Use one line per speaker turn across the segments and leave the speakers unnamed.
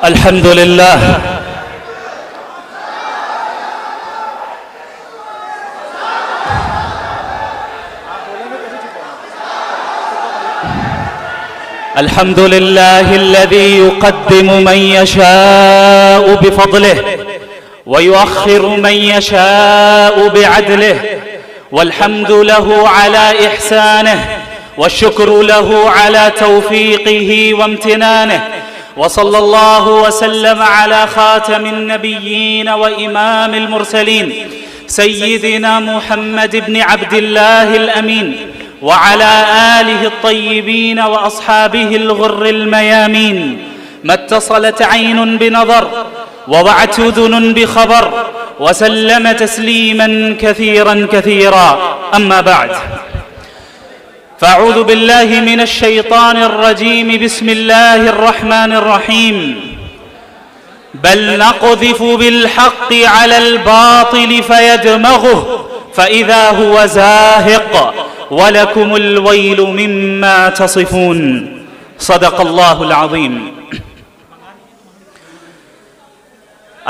الحمد لله الحمد لله الذي يقدم من يشاء بفضله ويؤخر من يشاء بعدله، والحمد له على إحسانه والشكر له على توفيقه وامتنانه، وصلى الله وسلم على خاتم النبيين وإمام المرسلين سيدنا محمد بن عبد الله الأمين وعلى آله الطيبين وأصحابه الغر الميامين. ما اتصلت عين بنظر ووعت أذن بخبر وسلم تسليما كثيرا كثيرا. أما بعد، فأعوذ بالله من الشيطان الرجيم. بسم الله الرحمن الرحيم. بل نقذف بالحق على الباطل فيدمغه فإذا هو زاهق ولكم الويل مما تصفون. صدق اللہ العظیم.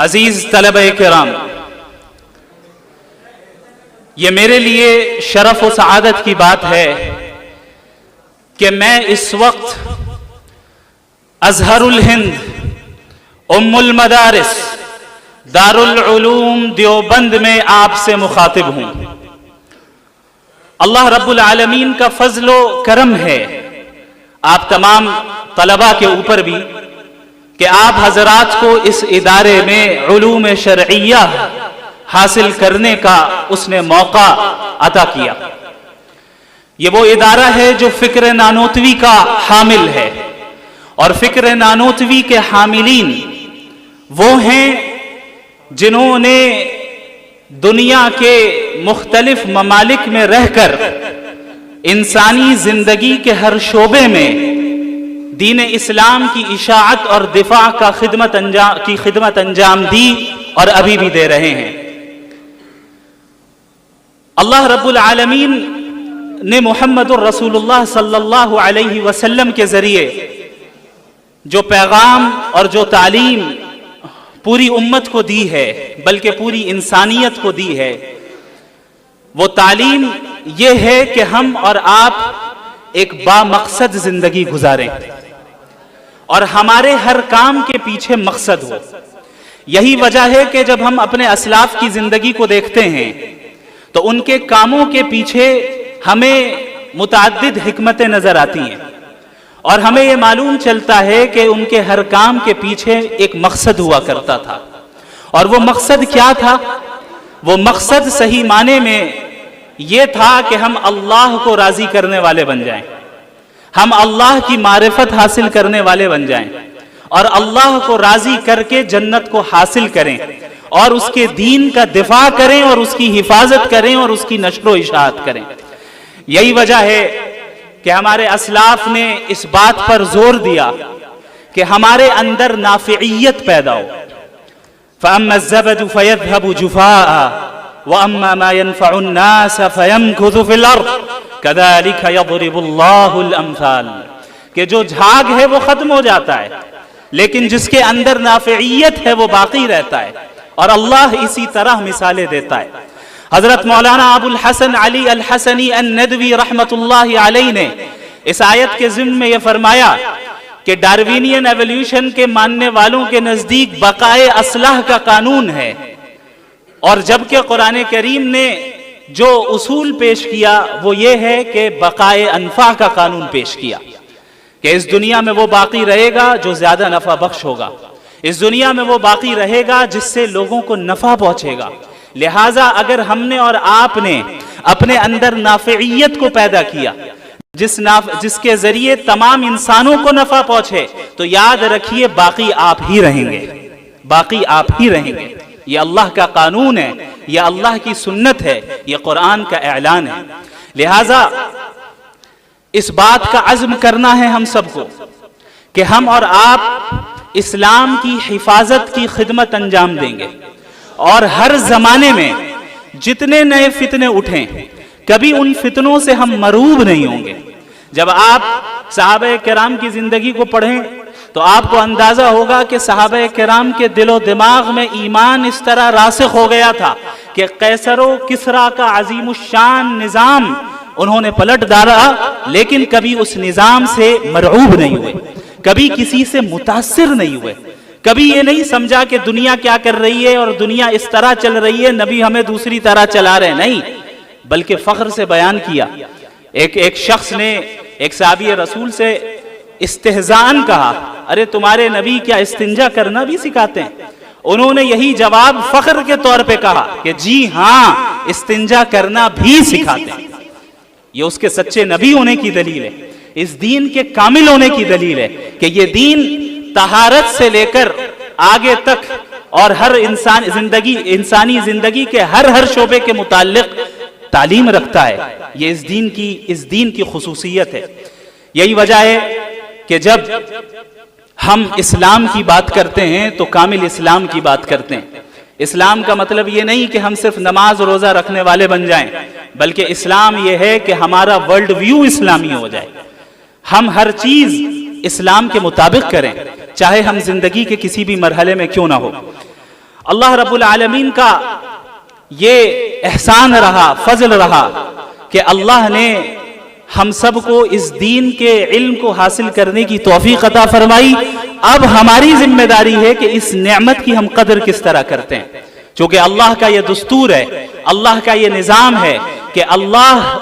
عزیز طلبہ کرام، یہ میرے لیے شرف و سعادت کی بات ہے کہ میں اس وقت ازہر الہند ام المدارس دارالعلوم دیوبند میں آپ سے مخاطب ہوں. اللہ رب العالمین کا فضل و کرم ہے آپ تمام طلباء کے اوپر بھی کہ آپ حضرات کو اس ادارے میں علوم شرعیہ حاصل کرنے کا اس نے موقع عطا کیا. یہ وہ ادارہ ہے جو فکر نانوتوی کا حامل ہے، اور فکر نانوتوی کے حاملین وہ ہیں جنہوں نے دنیا کے مختلف ممالک میں رہ کر انسانی زندگی کے ہر شعبے میں دین اسلام کی اشاعت اور دفاع کا خدمت انجام دی اور ابھی بھی دے رہے ہیں. اللہ رب العالمین نے محمد الرسول اللہ صلی اللہ علیہ وسلم کے ذریعے جو پیغام اور جو تعلیم پوری امت کو دی ہے، بلکہ پوری انسانیت کو دی ہے، وہ تعلیم یہ ہے کہ ہم اور آپ ایک بامقصد زندگی گزاریں اور ہمارے ہر کام کے پیچھے مقصد ہو. یہی وجہ ہے کہ جب ہم اپنے اسلاف کی زندگی کو دیکھتے ہیں تو ان کے کاموں کے پیچھے ہمیں متعدد حکمتیں نظر آتی ہیں، اور ہمیں یہ معلوم چلتا ہے کہ ان کے ہر کام کے پیچھے ایک مقصد ہوا کرتا تھا. اور وہ مقصد کیا تھا؟ وہ مقصد صحیح معنی میں یہ تھا کہ ہم اللہ کو راضی کرنے والے بن جائیں، ہم اللہ کی معرفت حاصل کرنے والے بن جائیں، اور اللہ کو راضی کر کے جنت کو حاصل کریں، اور اس کے دین کا دفاع کریں، اور اس کی حفاظت کریں، اور اس کی نشر و اشاعت کریں. یہی وجہ ہے کہ ہمارے اسلاف نے اس بات پر زور دیا کہ ہمارے اندر نافعیت پیدا ہو. فَأَمَّا الزَّبَدُ فَيَذْهَبُ جُفَاءً وَأَمَّا مَا يَنْفَعُ النَّاسَ فَيَمْكُثُ فِي الْأَرْضِ كَذَلِكَ يَضْرِبُ اللَّهُ الْأَمْثَالَ. کہ جو جھاگ ہے وہ ختم ہو جاتا ہے، لیکن جس کے اندر نافعیت ہے وہ باقی رہتا ہے، اور اللہ اسی طرح مثالیں دیتا ہے. حضرت مولانا ابو الحسن علی الحسنی الندوی رحمت اللہ علیہ نے اس آیت کے ضمن میں یہ فرمایا کہ ڈاروینین ایولیوشن کے ماننے والوں کے نزدیک بقائے اصلاح کا قانون ہے، اور جبکہ قرآن کریم نے جو اصول پیش کیا وہ یہ ہے کہ بقائے انفع کا قانون پیش کیا کہ اس دنیا میں وہ باقی رہے گا جو زیادہ نفع بخش ہوگا، اس دنیا میں وہ باقی رہے گا جس سے لوگوں کو نفع پہنچے گا. لہٰذا اگر ہم نے اور آپ نے اپنے اندر نافعیت کو پیدا کیا جس کے ذریعے تمام انسانوں کو نفع پہنچے، تو یاد رکھیے باقی آپ ہی رہیں گے، باقی آپ ہی رہیں گے. یہ اللہ کا قانون ہے، یہ اللہ کی سنت ہے، یہ قرآن کا اعلان ہے. لہٰذا اس بات کا عزم کرنا ہے ہم سب کو کہ ہم اور آپ اسلام کی حفاظت کی خدمت انجام دیں گے، اور ہر زمانے میں جتنے نئے فتنے اٹھیں کبھی ان فتنوں سے ہم مروب نہیں ہوں گے. جب آپ صحابہ کرام کی زندگی کو پڑھیں تو آپ کو اندازہ ہوگا کہ صحابہ کرام کے دل و دماغ میں ایمان اس طرح راسخ ہو گیا تھا کہ قیصر و کسریٰ کا عظیم الشان نظام انہوں نے پلٹ ڈالا، لیکن کبھی اس نظام سے مرعوب نہیں ہوئے، کبھی کسی سے متاثر نہیں ہوئے، کبھی یہ نہیں سمجھا کہ دنیا کیا کر رہی ہے اور دنیا اس طرح چل رہی ہے، نبی ہمیں دوسری طرح چلا رہے ہیں، نہیں، بلکہ فخر سے بیان کیا۔ ایک شخص نے ایک صحابی رسول سے استہزاءً کہا، ارے تمہارے نبی کیا استنجا کرنا بھی سکھاتے ہیں؟ انہوں نے یہی جواب فخر کے طور پہ کہا کہ جی ہاں، استنجا کرنا بھی سکھاتے ہیں۔ یہ اس کے سچے نبی ہونے کی دلیل ہے، اس دین کے کامل ہونے کی دلیل ہے کہ یہ دین طہارت سے لے کر آگے تک اور ہر انسانی زندگی کے ہر شعبے کے متعلق تعلیم رکھتا ہے۔ یہ اس دین کی خصوصیت ہے۔ یہی وجہ ہے کہ جب ہم اسلام کی بات کرتے ہیں تو کامل اسلام کی بات کرتے ہیں۔ اسلام کا مطلب یہ نہیں کہ ہم صرف نماز روزہ رکھنے والے بن جائیں، بلکہ اسلام یہ ہے کہ ہمارا ورلڈ ویو اسلامی ہو جائے، ہم ہر چیز اسلام کے مطابق کریں، چاہے ہم زندگی کے کسی بھی مرحلے میں کیوں نہ ہو۔ اللہ رب العالمین کا یہ احسان رہا، فضل رہا کہ اللہ نے ہم سب کو اس دین کے علم کو حاصل کرنے کی توفیق عطا فرمائی۔ اب ہماری ذمہ داری ہے کہ اس نعمت کی ہم قدر کس طرح کرتے ہیں، چونکہ اللہ کا یہ دستور ہے، اللہ کا یہ نظام ہے کہ اللہ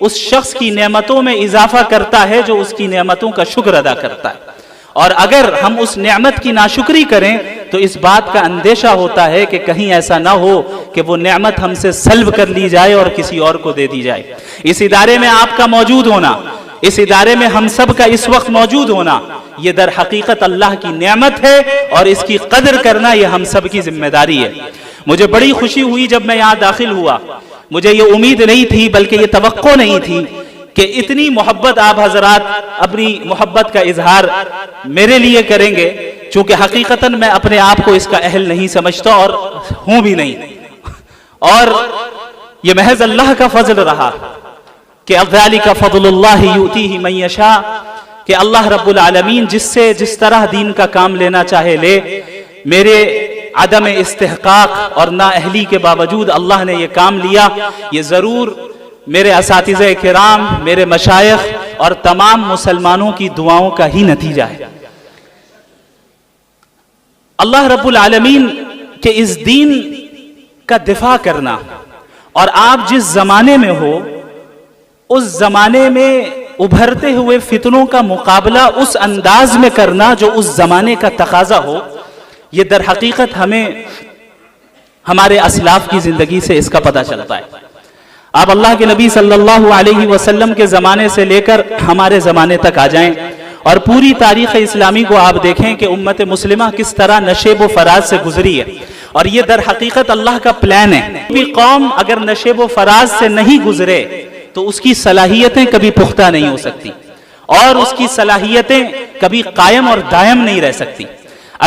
اس شخص کی نعمتوں میں اضافہ کرتا ہے جو اس کی نعمتوں کا شکر ادا کرتا ہے، اور اگر ہم اس نعمت کی ناشکری کریں تو اس بات کا اندیشہ ہوتا ہے کہ کہیں ایسا نہ ہو کہ وہ نعمت ہم سے سلب کر لی جائے اور کسی اور کو دے دی جائے۔ اس ادارے میں آپ کا موجود ہونا، اس ادارے میں ہم سب کا اس وقت موجود ہونا، یہ در حقیقت اللہ کی نعمت ہے اور اس کی قدر کرنا یہ ہم سب کی ذمہ داری ہے۔ مجھے بڑی خوشی ہوئی جب میں یہاں داخل ہوا، مجھے یہ امید نہیں تھی بلکہ یہ توقع نہیں تھی کہ اتنی محبت آپ حضرات اپنی محبت کا اظہار میرے لیے کریں گے، چونکہ حقیقتاً میں اپنے آپ کو اس کا اہل نہیں سمجھتا اور ہوں بھی نہیں، اور یہ محض اللہ کا فضل رہا کہ ذَلِكَ فَضْلُ اللَّهِ يُؤْتِيهِ مَن يَشَاءُ، کہ اللہ رب العالمین جس طرح دین کا کام لینا چاہے لے۔ میرے عدم استحقاق اور نااہلی کے باوجود اللہ نے یہ کام لیا، یہ ضرور میرے اساتذہ کرام، میرے مشائخ اور تمام مسلمانوں کی دعاؤں کا ہی نتیجہ ہے۔ اللہ رب العالمین کے اس دین کا دفاع کرنا اور آپ جس زمانے میں ہو اس زمانے میں ابھرتے ہوئے فتنوں کا مقابلہ اس انداز میں کرنا جو اس زمانے کا تقاضا ہو، یہ در حقیقت ہمیں ہمارے اسلاف کی زندگی سے اس کا پتہ چلتا ہے۔ آپ اللہ کے نبی صلی اللہ علیہ وسلم کے زمانے سے لے کر ہمارے زمانے تک آ جائیں اور پوری تاریخ اسلامی کو آپ دیکھیں کہ امت مسلمہ کس طرح نشیب و فراز سے گزری ہے، اور یہ در حقیقت اللہ کا پلان ہے۔ کوئی قوم اگر نشیب و فراز سے نہیں گزرے تو اس کی صلاحیتیں کبھی پختہ نہیں ہو سکتی، اور اس کی صلاحیتیں کبھی قائم اور دائم نہیں رہ سکتی۔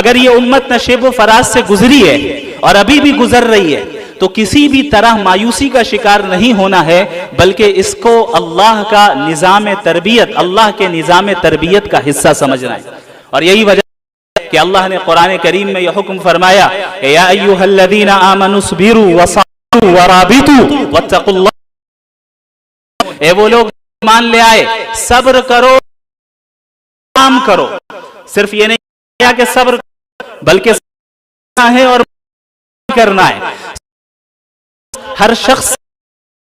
اگر یہ امت نشیب و فراز سے گزری ہے اور ابھی بھی گزر رہی ہے تو کسی بھی طرح مایوسی کا شکار نہیں ہونا ہے، بلکہ اس کو اللہ کا نظام تربیت، اللہ کے نظام تربیت کا حصہ سمجھنا ہے۔ اور یہی وجہ ہے کہ اللہ نے قرآن کریم میں یہ حکم فرمایا کہ یا ایھا الذین آمنوا اصبروا وصابروا ورابطوا واتقوا اللہ، اے وہ لوگ ایمان لے آئے، صبر کرو، کام کرو۔ صرف یہ نہیں کیا کہ صبر بلکہ کرنا ہے اور کرنا ہے۔ ہر شخص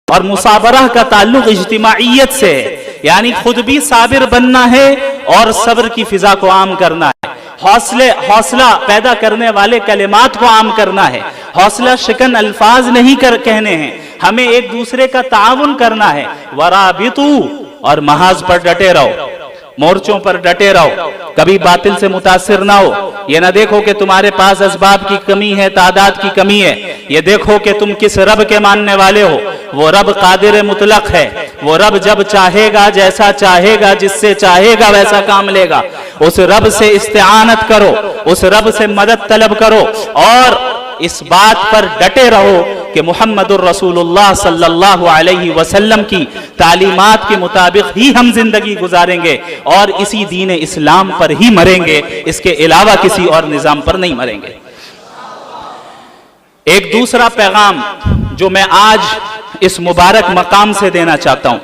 اور مصابرہ کا تعلق اجتماعیت سے ہے، یعنی خود بھی صابر بننا ہے اور صبر کی فضا کو عام کرنا ہے، حوصلہ پیدا کرنے والے کلمات کو عام کرنا ہے، حوصلہ شکن الفاظ نہیں کہنے ہیں، ہمیں ایک دوسرے کا تعاون کرنا ہے۔ ورابطوا، اور محاذ پر ڈٹے رہو، مورچوں پر ڈٹے رہو، کبھی باطل سے متاثر نہ ہو۔ یہ نہ دیکھو کہ تمہارے پاس اسباب کی کمی ہے، تعداد کی کمی ہے، یہ دیکھو کہ تم کس رب کے ماننے والے ہو۔ وہ رب قادر مطلق ہے، وہ رب جب چاہے گا جیسا چاہے گا، جس سے چاہے گا ویسا کام لے گا۔ اس رب سے استعانت کرو، اس رب سے مدد طلب کرو، اور اس بات پر ڈٹے رہو کہ محمد الرسول اللہ صلی اللہ علیہ وسلم کی تعلیمات کے مطابق ہی ہم زندگی گزاریں گے اور اسی دین اسلام پر ہی مریں گے، اس کے علاوہ کسی اور نظام پر نہیں مریں گے۔ ایک دوسرا پیغام جو میں آج اس مبارک مقام سے دینا چاہتا ہوں،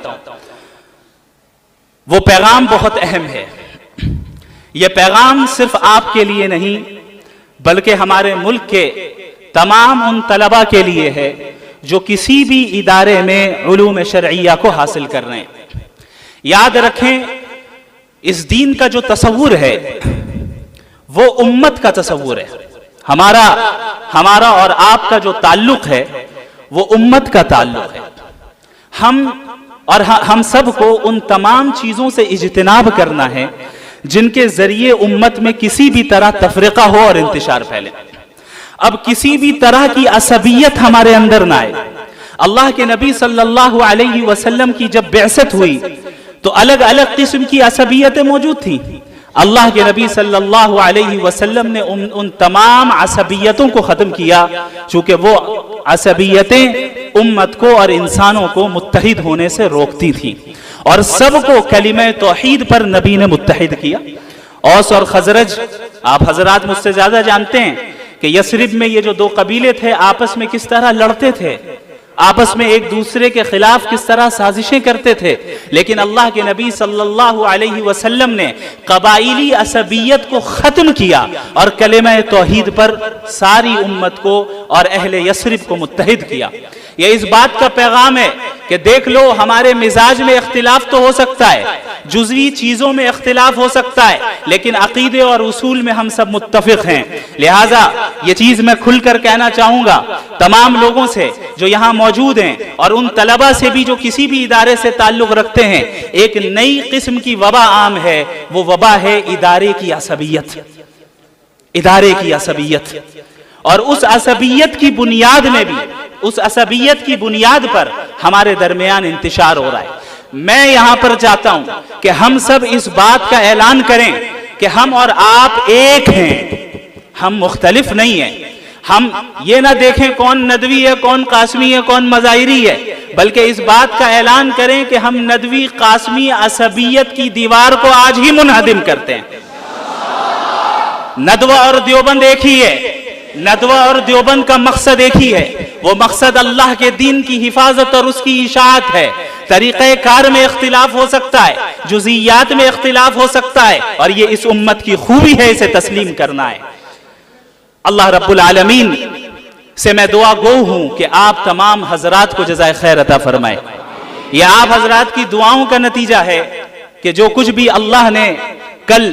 وہ پیغام بہت اہم ہے۔ یہ پیغام صرف آپ کے لیے نہیں بلکہ ہمارے ملک کے تمام ان طلباء کے لیے ہے جو کسی بھی ادارے میں علوم شرعیہ کو حاصل کر رہے ہیں۔ یاد رکھیں، اس دین کا جو تصور ہے وہ امت کا تصور ہے۔ ہمارا اور آپ کا جو تعلق ہے وہ امت کا تعلق ہے۔ ہم سب کو ان تمام چیزوں سے اجتناب کرنا ہے جن کے ذریعے امت میں کسی بھی طرح تفرقہ ہو اور انتشار پھیلے۔ اب کسی بھی طرح کی عصبیت ہمارے اندر نہ آئے۔ اللہ کے نبی صلی اللہ علیہ وسلم کی جب بعثت ہوئی تو الگ الگ قسم کی عصبیتیں موجود تھیں۔ اللہ کے نبی صلی اللہ علیہ وسلم نے ان تمام عصبیتوں کو ختم کیا، چونکہ وہ عصبیتیں امت کو اور انسانوں کو متحد ہونے سے روکتی تھیں، اور سب کو کلمہ توحید پر نبی نے متحد کیا۔ اوس اور خزرج، آپ حضرات مجھ سے زیادہ جانتے ہیں کہ یثرب میں یہ جو دو قبیلے تھے آپس میں کس طرح لڑتے تھے، آپس میں ایک دوسرے کے خلاف کس طرح سازشیں کرتے تھے، لیکن اللہ کے نبی صلی اللہ علیہ وسلم نے قبائلی عصبیت کو ختم کیا اور کلمہ توحید پر ساری امت کو اور اہل یثرب کو متحد کیا۔ یہ اس بات کا پیغام ہے کہ دیکھ لو، ہمارے مزاج میں اختلاف تو ہو سکتا ہے، جزوی چیزوں میں اختلاف ہو سکتا ہے، لیکن عقیدے اور اصول میں ہم سب متفق ہیں۔ لہٰذا یہ چیز میں کھل کر کہنا چاہوں گا تمام لوگوں سے جو یہاں موجود ہیں اور ان طلباء سے بھی جو کسی بھی ادارے سے تعلق رکھتے ہیں، ایک نئی قسم کی وبا عام ہے، وہ وبا ہے ادارے کی عصبیت۔ ادارے کی عصبیت، اور اس عصبیت کی بنیاد میں بھی، اس عصبیت کی بنیاد پر ہمارے درمیان انتشار ہو رہا ہے۔ میں یہاں پر چاہتا ہوں کہ ہم سب اس بات کا اعلان کریں کہ ہم اور آپ ایک ہیں، ہم مختلف نہیں ہیں۔ ہم یہ نہ دیکھیں کون ندوی ہے، کون قاسمی ہے، کون مظاہری ہے، بلکہ اس بات کا اعلان کریں کہ ہم ندوی قاسمی عصبیت کی دیوار کو آج ہی منہدم کرتے ہیں۔ ندوہ اور دیوبند ایک ہی ہے، ندوہ اور دیوبند کا مقصد ایک ہی ہے، وہ مقصد اللہ کے دین کی حفاظت اور اس کی اشاعت ہے۔ طریقہ کار میں اختلاف ہو سکتا ہے، جزئیات میں اختلاف ہو سکتا ہے، اور یہ اس امت کی خوبی ہے، اسے تسلیم کرنا ہے۔ اللہ رب العالمین سے میں دعا گو ہوں کہ آپ تمام حضرات کو جزائے خیر عطا فرمائے۔ یہ آپ حضرات کی دعاؤں کا نتیجہ ہے کہ جو کچھ بھی اللہ نے کل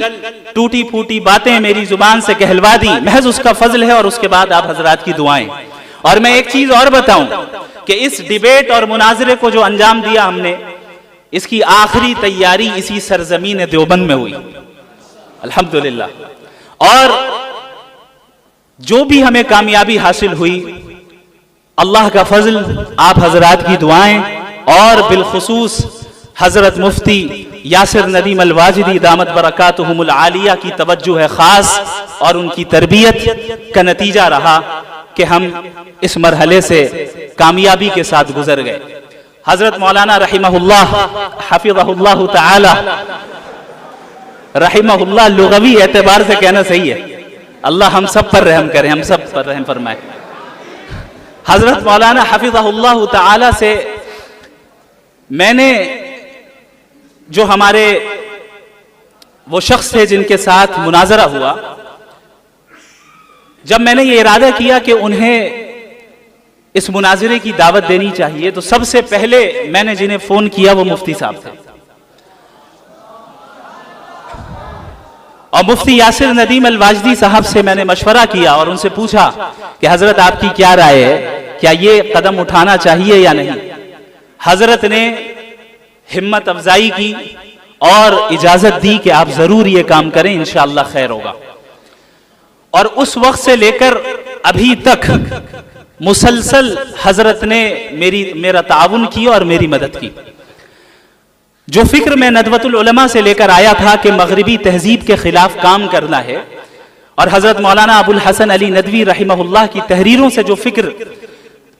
ٹوٹی پھوٹی باتیں میری زبان سے کہلوا دی، محض اس کا فضل ہے، اور اس کے بعد آپ حضرات کی دعائیں۔ اور میں ایک چیز اور بتاؤں کہ اس ڈیبیٹ اور مناظرے کو جو انجام دیا ہم نے، اس کی آخری تیاری اسی سرزمین دیوبند میں ہوئی الحمدللہ، اور جو بھی ہمیں کامیابی حاصل ہوئی اللہ کا فضل، آپ حضرات کی دعائیں، اور بالخصوص حضرت مفتی یاسر ندیم الواجدی دامت برکاتہم العالیہ کی توجہ ہے خاص اور ان کی تربیت کا نتیجہ رہا کہ ہم اس مرحلے سے کامیابی کے ساتھ گزر گئے۔ حضرت مولانا رحمہ اللہ حفظہ اللہ تعالی، رحمہ اللہ لغوی اعتبار سے کہنا صحیح ہے، اللہ ہم سب پر رحم کرے، ہم سب پر رحم فرمائے۔ حضرت مولانا حفظہ اللہ تعالی سے میں نے، جو ہمارے وہ شخص تھے جن کے ساتھ مناظرہ ہوا، جب میں نے یہ ارادہ کیا کہ انہیں اس مناظرے کی دعوت دینی چاہیے، تو سب سے پہلے میں نے جنہیں فون کیا وہ مفتی صاحب تھے، اور مفتی یاسر ندیم الواجدی صاحب سے میں نے مشورہ کیا اور ان سے پوچھا کہ حضرت آپ کی کیا رائے ہے، کیا یہ قدم اٹھانا چاہیے یا نہیں؟ حضرت نے ہمت افزائی کی اور اجازت دی کہ آپ ضرور یہ کام کریں، انشاءاللہ خیر ہوگا۔ اور اس وقت سے لے کر ابھی تک مسلسل حضرت نے میرا تعاون کیا اور میری مدد کی۔ جو فکر میں ندوۃ العلماء سے لے کر آیا تھا کہ مغربی تہذیب کے خلاف کام کرنا ہے، اور حضرت مولانا ابو الحسن علی ندوی رحمہ اللہ کی تحریروں سے جو فکر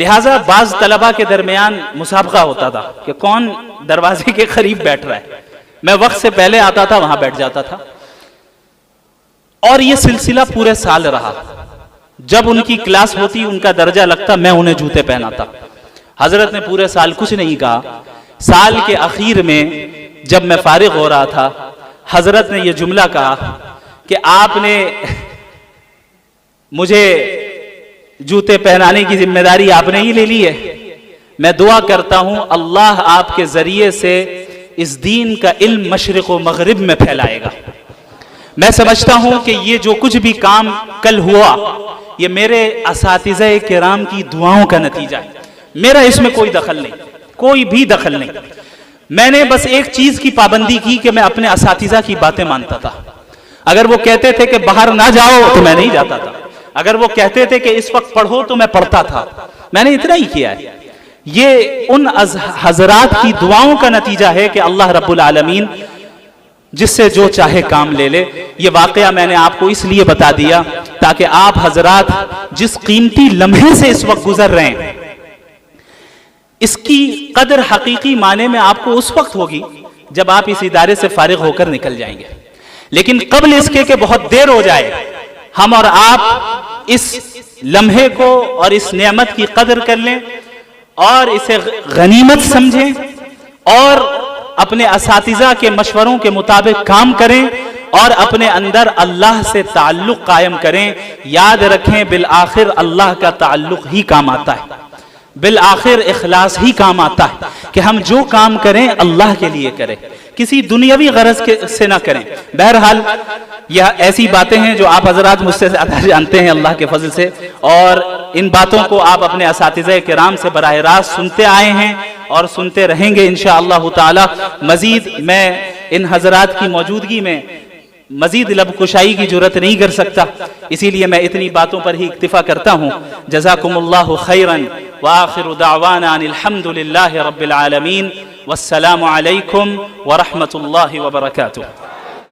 لہٰذا بعض طلبہ کے درمیان مسابقہ ہوتا تھا کہ کون دروازے کے قریب بیٹھ رہا ہے. میں وقت سے پہلے آتا تھا، وہاں بیٹھ جاتا تھا، اور یہ سلسلہ پورے سال رہا. جب ان کی کلاس ہوتی، ان کا درجہ لگتا، میں انہیں جوتے پہناتا. حضرت نے پورے سال کچھ نہیں کہا. سال کے اخیر میں جب میں فارغ ہو رہا تھا، حضرت نے یہ جملہ کہا کہ آپ نے مجھے جوتے پہنانے کی ذمہ داری آپ نے ہی لے لی ہے. میں دعا کرتا ہوں اللہ آپ کے ذریعے سے اس دین کا علم مشرق و مغرب میں پھیلائے گا. میں سمجھتا ہوں کہ یہ جو کچھ بھی کام کل ہوا، یہ میرے اساتذہ کرام کی دعاؤں کا نتیجہ ہے. میرا اس میں کوئی دخل نہیں، کوئی بھی دخل نہیں. میں نے بس ایک چیز کی پابندی کی کہ میں اپنے اساتذہ کی باتیں مانتا تھا. اگر وہ کہتے تھے کہ باہر نہ جاؤ تو میں نہیں جاتا تھا. اگر وہ کہتے تھے کہ اس وقت پڑھو تو میں پڑھتا تھا. میں نے اتنا ہی کیا ہے. یہ ان حضرات کی دعاؤں کا نتیجہ ہے کہ اللہ رب العالمین جس سے جو چاہے کام لے لے. یہ واقعہ میں نے آپ کو اس لیے بتا دیا تاکہ آپ حضرات جس قیمتی لمحے سے اس وقت گزر رہے ہیں، اس کی قدر حقیقی معنی میں آپ کو اس وقت ہوگی جب آپ اس ادارے سے فارغ ہو کر نکل جائیں گے. لیکن قبل اس کے کہ بہت دیر ہو جائے، ہم اور آپ اس لمحے کو اور اس نعمت کی قدر کر لیں اور اسے غنیمت سمجھیں اور اپنے اساتذہ کے مشوروں کے مطابق کام کریں اور اپنے اندر اللہ سے تعلق قائم کریں. یاد رکھیں بالآخر اللہ کا تعلق ہی کام آتا ہے، بالآخر اخلاص ہی کام آتا ہے کہ ہم جو کام کریں اللہ کے لیے کریں، کسی دنیاوی غرض سے نہ کریں. بہرحال یہ ایسی باتیں ہیں جو آپ حضرات مجھ سے زیادہ جانتے ہیں اللہ کے فضل سے، اور ان باتوں کو آپ اپنے اساتذہ کرام سے براہ راست سنتے آئے ہیں اور سنتے رہیں گے انشاءاللہ تعالی. مزید میں ان حضرات کی موجودگی میں مزید لب کشائی کی جرت نہیں کر سکتا، اسی لیے میں اتنی باتوں پر ہی اکتفا کرتا ہوں. جزاکم اللہ خیرا وآخر دعوانا ان الحمد للہ رب العالمین والسلام علیکم ورحمۃ اللہ وبرکاتہ.